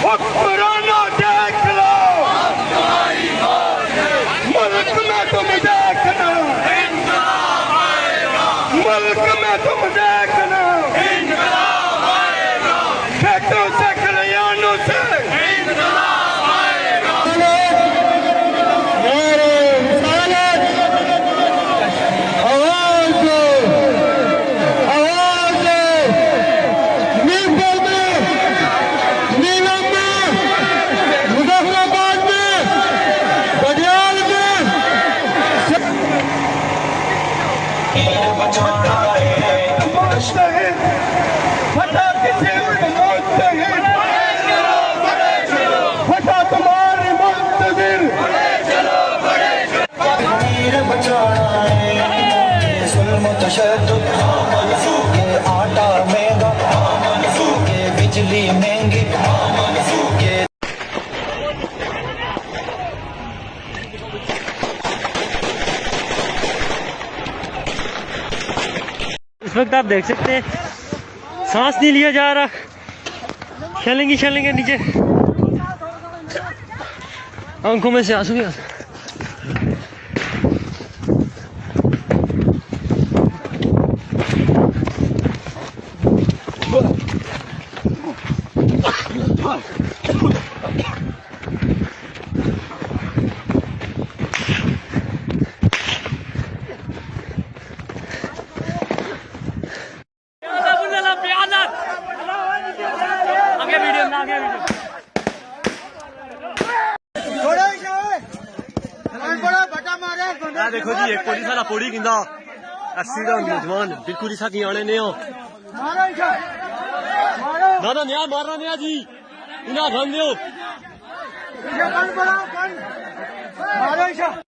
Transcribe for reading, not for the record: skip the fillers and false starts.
हुक्मराना देख लो, मुल्क में तुम देखना, मुल्क में तुम देखना, खेतों से खलियानों से ये आटा महंगा, ये बिजली महंगी, इस वक्त आप देख सकते हैं सांस नहीं लिया जा रहा, चलेंगे नीचे, आंखों में से आंसू नहीं आ सकते। देखो जी एक पुलिस वाला पोड़ी गिंदा 80 का नौजवान बिल्कुल इसा की आने ने हो ना न्याय मारना नहीं जी इना घन दियो